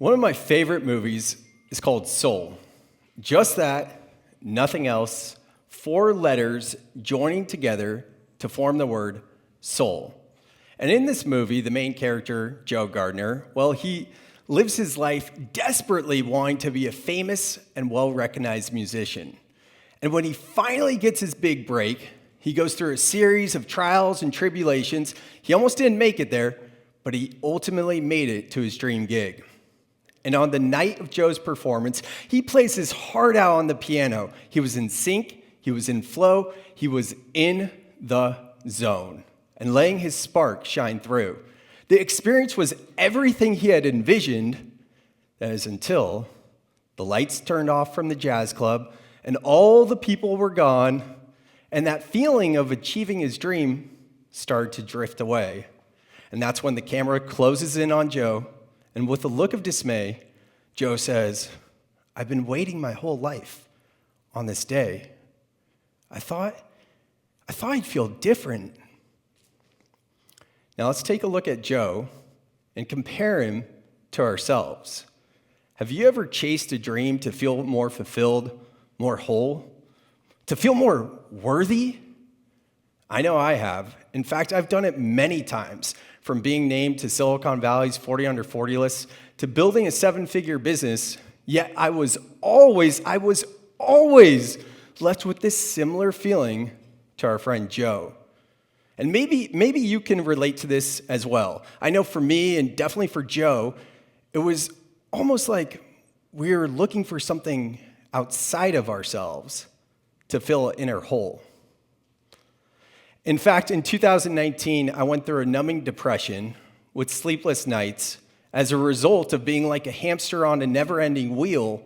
One of my favorite movies is called Soul. Just that, nothing else, 4 letters joining together to form the word soul. And in this movie, the main character, Joe Gardner, well, he lives his life desperately wanting to be a famous and well-recognized musician. And when he finally gets his big break, he goes through a series of trials and tribulations. He almost didn't make it there, but he ultimately made it to his dream gig. And on the night of Joe's performance, he plays his heart out on the piano. He was in sync, he was in flow, he was in the zone, and letting his spark shine through. The experience was everything he had envisioned, that is until the lights turned off from the jazz club, and all the people were gone, and that feeling of achieving his dream started to drift away. And that's when the camera closes in on Joe, and with a look of dismay, Joe says, "I've been waiting my whole life on this day. I thought I'd feel different." Now let's take a look at Joe and compare him to ourselves. Have you ever chased a dream to feel more fulfilled, more whole, to feel more worthy? I know I have. In fact, I've done it many times, from being named to Silicon Valley's 40 under 40 list to building a 7-figure business, yet I was always left with this similar feeling to our friend Joe. And maybe you can relate to this as well. I know for me, and definitely for Joe, it was almost like we were looking for something outside of ourselves to fill an inner hole. In fact, in 2019, I went through a numbing depression with sleepless nights as a result of being like a hamster on a never-ending wheel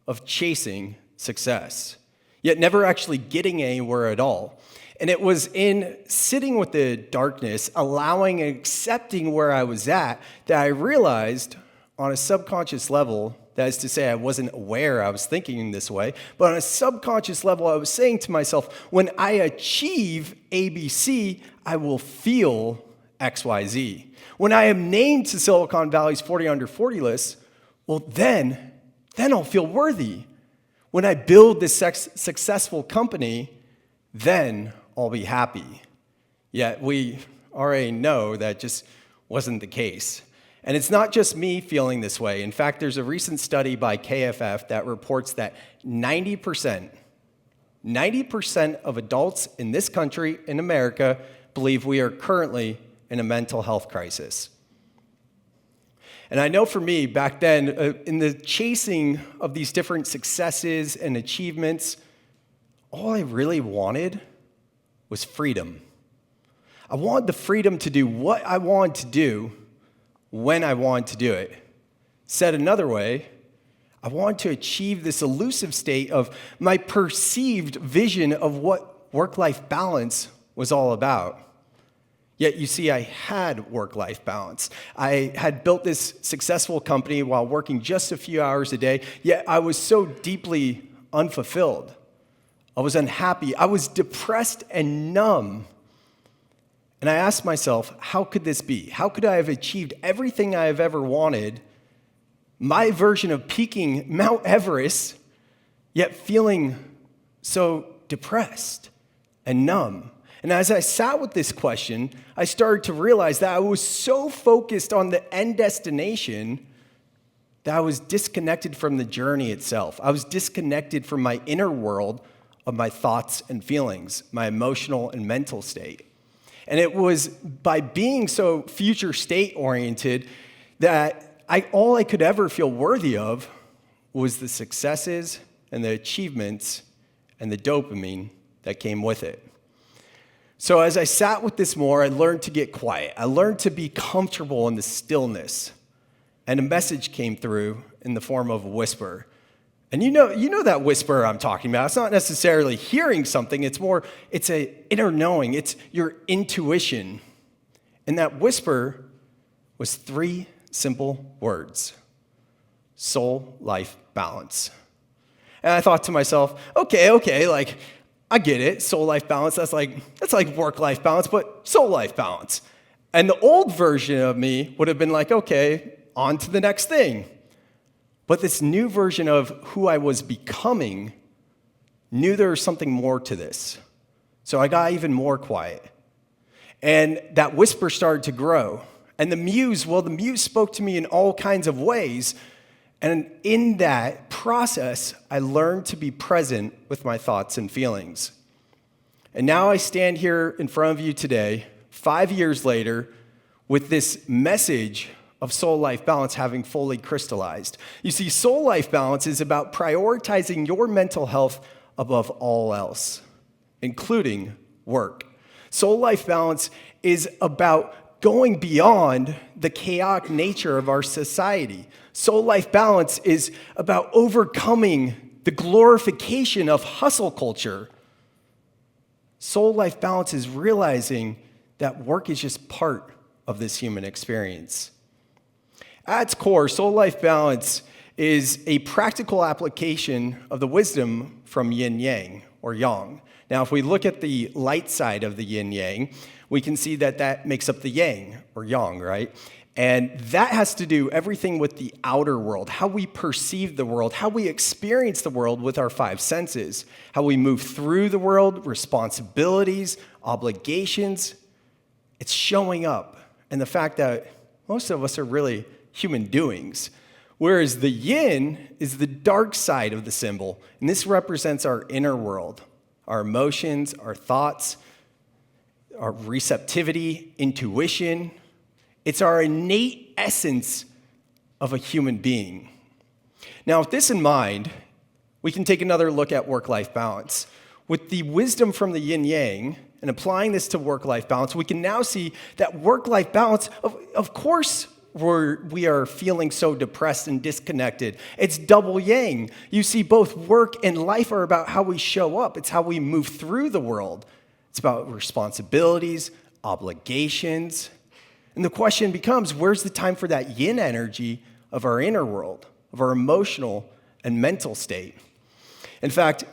of chasing success, yet never actually getting anywhere at all. And it was in sitting with the darkness, allowing and accepting where I was at, that I realized on a subconscious level, that is to say, I wasn't aware I was thinking in this way, but on a subconscious level, I was saying to myself, when I achieve ABC, I will feel XYZ. When I am named to Silicon Valley's 40 under 40 list, well, then I'll feel worthy. When I build this successful company, then I'll be happy. Yet we already know that just wasn't the case. And it's not just me feeling this way. In fact, there's a recent study by KFF that reports that 90% of adults in this country, in America, believe we are currently in a mental health crisis. And I know for me, back then, in the chasing of these different successes and achievements, all I really wanted was freedom. I wanted the freedom to do what I wanted to do when I wanted to do it. Said another way, I wanted to achieve this elusive state of my perceived vision of what work-life balance was all about. Yet you see, I had work-life balance. I had built this successful company while working just a few hours a day, yet I was so deeply unfulfilled. I was unhappy. I was depressed and numb. And I asked myself, how could this be? How could I have achieved everything I have ever wanted, my version of peaking Mount Everest, yet feeling so depressed and numb? And as I sat with this question, I started to realize that I was so focused on the end destination that I was disconnected from the journey itself. I was disconnected from my inner world of my thoughts and feelings, my emotional and mental state. And it was by being so future state oriented that all I could ever feel worthy of was the successes and the achievements and the dopamine that came with it. So as I sat with this more, I learned to get quiet. I learned to be comfortable in the stillness. And a message came through in the form of a whisper. And you know that whisper I'm talking about. It's not necessarily hearing something. It's an inner knowing. It's your intuition. And that whisper was 3 simple words: soul, life, balance. And I thought to myself, okay, like, I get it, soul, life, balance. That's like work-life balance, but soul, life, balance. And the old version of me would have been like, okay, on to the next thing. But this new version of who I was becoming knew there was something more to this. So I got even more quiet. And that whisper started to grow. And the muse spoke to me in all kinds of ways. And in that process, I learned to be present with my thoughts and feelings. And now I stand here in front of you today, 5 years later, with this message of soul-life balance having fully crystallized. You see, soul-life balance is about prioritizing your mental health above all else, including work. Soul-life balance is about going beyond the chaotic nature of our society. Soul-life balance is about overcoming the glorification of hustle culture. Soul-life balance is realizing that work is just part of this human experience. At its core, soul-life balance is a practical application of the wisdom from yin-yang, or yang. Now, if we look at the light side of the yin-yang, we can see that that makes up the yang, or yang, right? And that has to do everything with the outer world, how we perceive the world, how we experience the world with our five senses, how we move through the world, responsibilities, obligations. It's showing up. And the fact that most of us are really human doings. Whereas the yin is the dark side of the symbol, and this represents our inner world, our emotions, our thoughts, our receptivity, intuition. It's our innate essence of a human being. Now, with this in mind, we can take another look at work-life balance. With the wisdom from the yin-yang and applying this to work-life balance, we can now see that work-life balance, of course, we are feeling so depressed and disconnected. It's double yang. You see, both work and life are about how we show up. It's how we move through the world. It's about responsibilities, obligations. And the question becomes, where's the time for that yin energy of our inner world, of our emotional and mental state? In fact,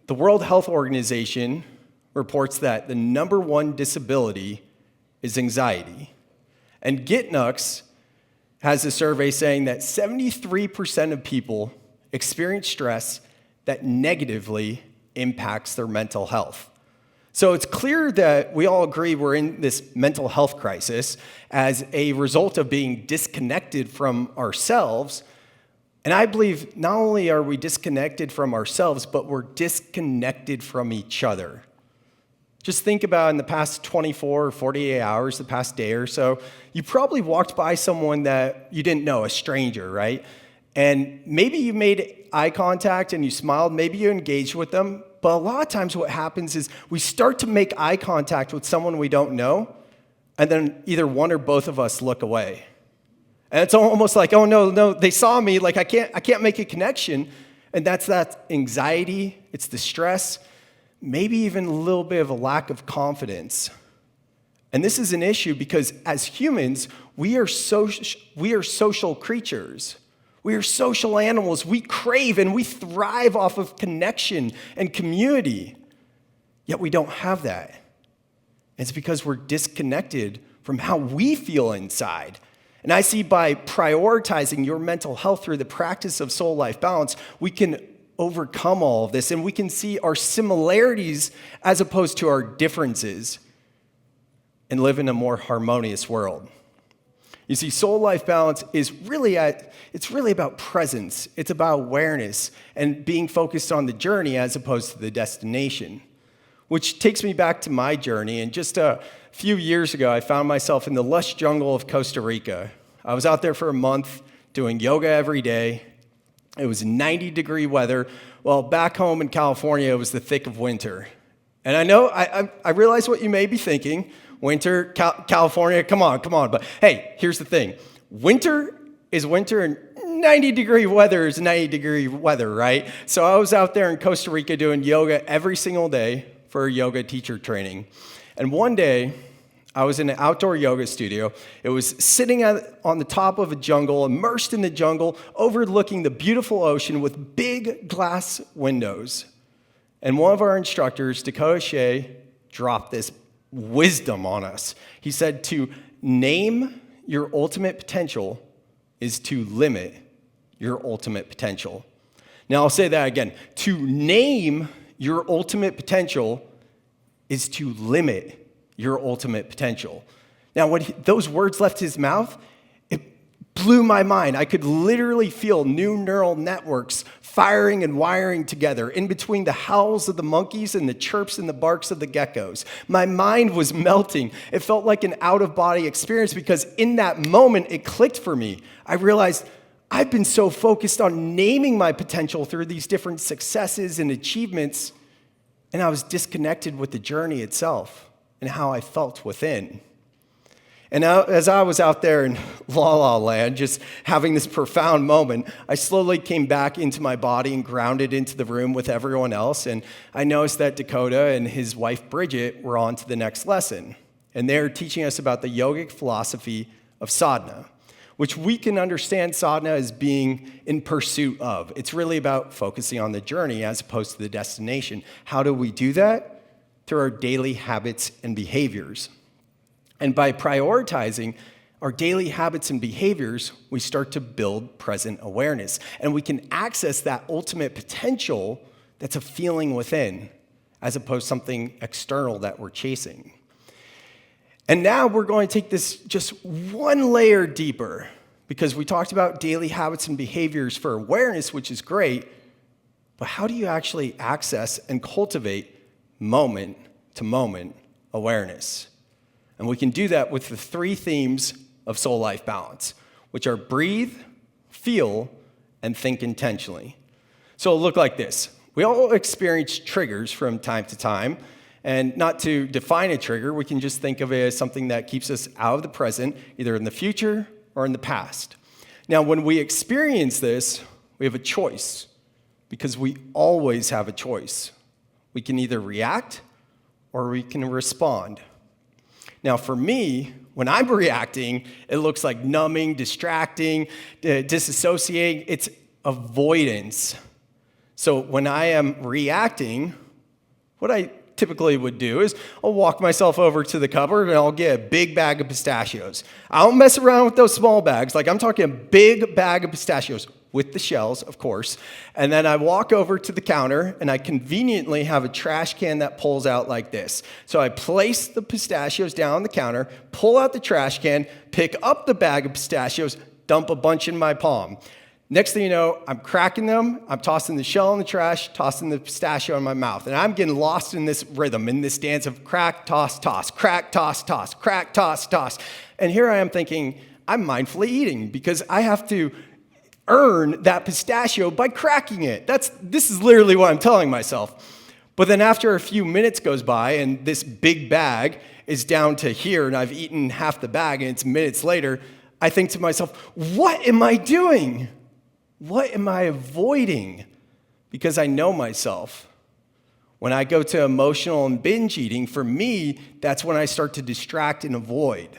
the World Health Organization reports that the number one disability is anxiety. And Gitnux has a survey saying that 73% of people experience stress that negatively impacts their mental health. So it's clear that we all agree we're in this mental health crisis as a result of being disconnected from ourselves. And I believe not only are we disconnected from ourselves, but we're disconnected from each other. Just think about in the past 24 or 48 hours, the past day or so, you probably walked by someone that you didn't know, a stranger, right? And maybe you made eye contact and you smiled, maybe you engaged with them, but a lot of times what happens is we start to make eye contact with someone we don't know, and then either one or both of us look away. And it's almost like, oh no, they saw me, like I can't make a connection. And that's that anxiety, it's the stress, maybe even a little bit of a lack of confidence. And this is an issue because as humans, we are social creatures. We are social animals. We crave and we thrive off of connection and community. Yet we don't have that. It's because we're disconnected from how we feel inside. And I see by prioritizing your mental health through the practice of soul life balance, we can overcome all of this and we can see our similarities as opposed to our differences and live in a more harmonious world. You see, soul life balance is really about presence. It's about awareness and being focused on the journey as opposed to the destination, which takes me back to my journey. And just a few years ago, I found myself in the lush jungle of Costa Rica. I was out there for a month doing yoga every day. It was 90-degree weather. Well, back home in California, it was the thick of winter. And I know, I realize what you may be thinking. Winter, California, come on. But hey, here's the thing. Winter is winter and 90-degree weather is 90-degree weather, right? So I was out there in Costa Rica doing yoga every single day for a yoga teacher training. And one day, I was in an outdoor yoga studio. It was sitting on the top of a jungle, immersed in the jungle, overlooking the beautiful ocean with big glass windows. And one of our instructors, Dakota Shea, dropped this wisdom on us. He said to name your ultimate potential is to limit your ultimate potential. Now, I'll say that again. To name your ultimate potential is to limit your ultimate potential. Now, when those words left his mouth, it blew my mind. I could literally feel new neural networks firing and wiring together in between the howls of the monkeys and the chirps and the barks of the geckos. My mind was melting. It felt like an out-of-body experience because in that moment, it clicked for me. I realized I've been so focused on naming my potential through these different successes and achievements, and I was disconnected with the journey itself and how I felt within. And as I was out there in La La Land, just having this profound moment, I slowly came back into my body and grounded into the room with everyone else. And I noticed that Dakota and his wife Bridget were on to the next lesson. And they're teaching us about the yogic philosophy of sadhana, which we can understand sadhana as being in pursuit of. It's really about focusing on the journey as opposed to the destination. How do we do that? Through our daily habits and behaviors. And by prioritizing our daily habits and behaviors, we start to build present awareness. And we can access that ultimate potential that's a feeling within, as opposed to something external that we're chasing. And now we're going to take this just one layer deeper, because we talked about daily habits and behaviors for awareness, which is great, but how do you actually access and cultivate moment-to-moment awareness? And we can do that with the 3 themes of soul life balance, which are breathe, feel, and think intentionally. So it'll look like this. We all experience triggers from time to time, and not to define a trigger, we can just think of it as something that keeps us out of the present, either in the future or in the past. Now, when we experience this, we have a choice, because we always have a choice. We can either react or we can respond. Now, for me, when I'm reacting, it looks like numbing, distracting, disassociating. It's avoidance. So when I am reacting, what I typically would do is I'll walk myself over to the cupboard and I'll get a big bag of pistachios. I don't mess around with those small bags. Like, I'm talking a big bag of pistachios with the shells, of course. And then I walk over to the counter and I conveniently have a trash can that pulls out like this. So I place the pistachios down on the counter, pull out the trash can, pick up the bag of pistachios, dump a bunch in my palm. Next thing you know, I'm cracking them, I'm tossing the shell in the trash, tossing the pistachio in my mouth. And I'm getting lost in this rhythm, in this dance of crack, toss, toss, crack, toss, toss, crack, toss, toss. And here I am thinking, I'm mindfully eating because I have to earn that pistachio by cracking it. This is literally what I'm telling myself. But then after a few minutes goes by and this big bag is down to here and I've eaten half the bag and it's minutes later, I think to myself, what am I doing? What am I avoiding? Because I know myself. When I go to emotional and binge eating, for me, that's when I start to distract and avoid.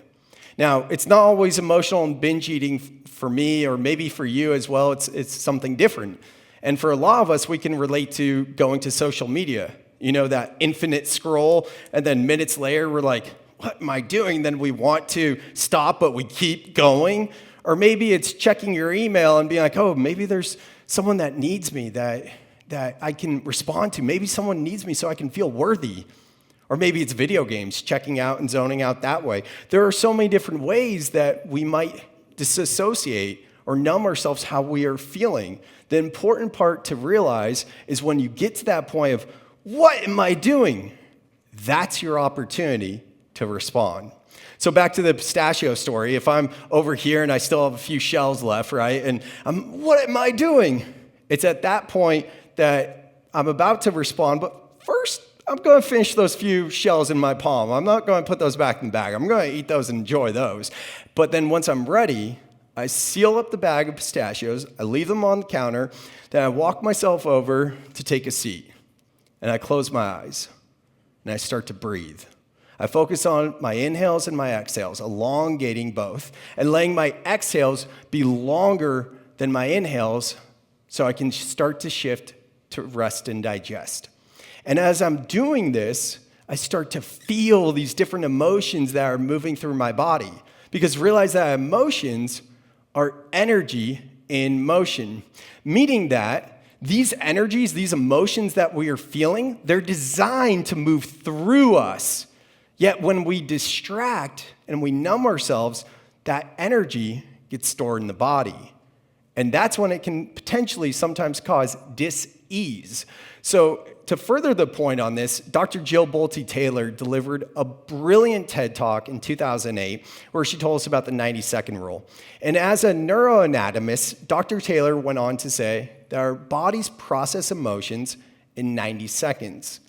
Now, it's not always emotional and binge eating for me, or maybe for you as well. It's something different. And for a lot of us, we can relate to going to social media. You know, that infinite scroll, and then minutes later, we're like, what am I doing? Then we want to stop, but we keep going. Or maybe it's checking your email and being like, oh, maybe there's someone that needs me that I can respond to. Maybe someone needs me so I can feel worthy. Or maybe it's video games, checking out and zoning out that way. There are so many different ways that we might disassociate or numb ourselves how we are feeling. The important part to realize is when you get to that point of, what am I doing? That's your opportunity to respond. So back to the pistachio story. If I'm over here and I still have a few shells left, right? And what am I doing? It's at that point that I'm about to respond, but first, I'm going to finish those few shells in my palm. I'm not going to put those back in the bag. I'm going to eat those and enjoy those. But then once I'm ready, I seal up the bag of pistachios, I leave them on the counter, then I walk myself over to take a seat. And I close my eyes, and I start to breathe. I focus on my inhales and my exhales, elongating both, and letting my exhales be longer than my inhales so I can start to shift to rest and digest. And as I'm doing this, I start to feel these different emotions that are moving through my body. Because realize that emotions are energy in motion, meaning that these energies, these emotions that we are feeling, they're designed to move through us. Yet when we distract and we numb ourselves, that energy gets stored in the body. And that's when it can potentially sometimes cause dis-ease. So to further the point on this, Dr. Jill Bolte Taylor delivered a brilliant TED Talk in 2008 where she told us about the 90-second rule. And as a neuroanatomist, Dr. Taylor went on to say that our bodies process emotions in 90 seconds.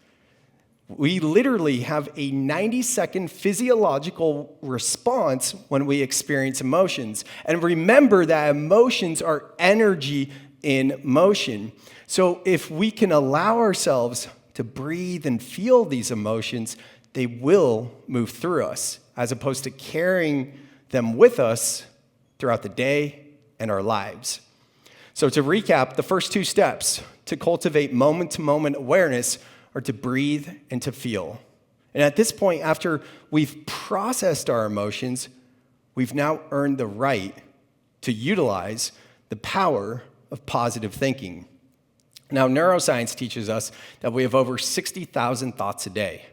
We literally have a 90-second physiological response when we experience emotions. And remember that emotions are energy in motion. So if we can allow ourselves to breathe and feel these emotions, they will move through us, as opposed to carrying them with us throughout the day and our lives. So to recap, the first two steps to cultivate moment-to-moment awareness are to breathe and to feel. And at this point, after we've processed our emotions, we've now earned the right to utilize the power of positive thinking. Now, neuroscience teaches us that we have over 60,000 thoughts a day.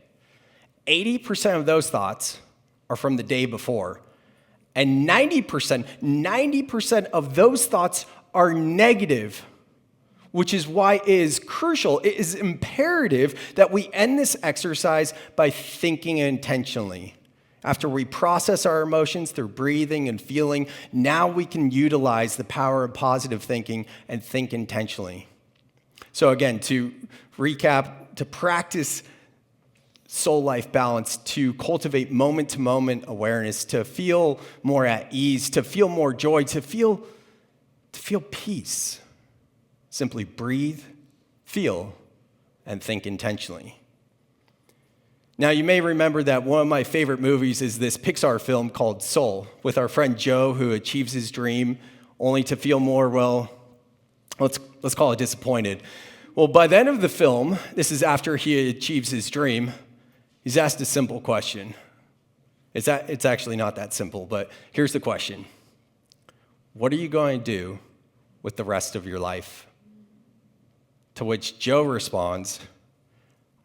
80% of those thoughts are from the day before. And 90% of those thoughts are negative, which is why it is crucial, it is imperative that we end this exercise by thinking intentionally. After we process our emotions through breathing and feeling, now we can utilize the power of positive thinking and think intentionally. So again, to recap, to practice soul-life balance, to cultivate moment-to-moment awareness, to feel more at ease, to feel more joy, to feel peace. Simply breathe, feel, and think intentionally. Now, you may remember that one of my favorite movies is this Pixar film called Soul, with our friend Joe who achieves his dream only to feel more, let's call it disappointed. Well, by the end of the film, this is after he achieves his dream, he's asked a simple question. It's actually not that simple, but here's the question. What are you going to do with the rest of your life? To which Joe responds,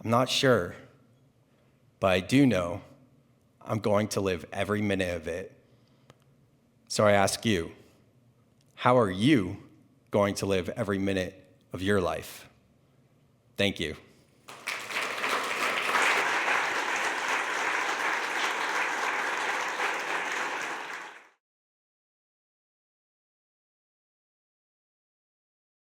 I'm not sure, but I do know I'm going to live every minute of it. So I ask you, how are you going to live every minute of your life? Thank you.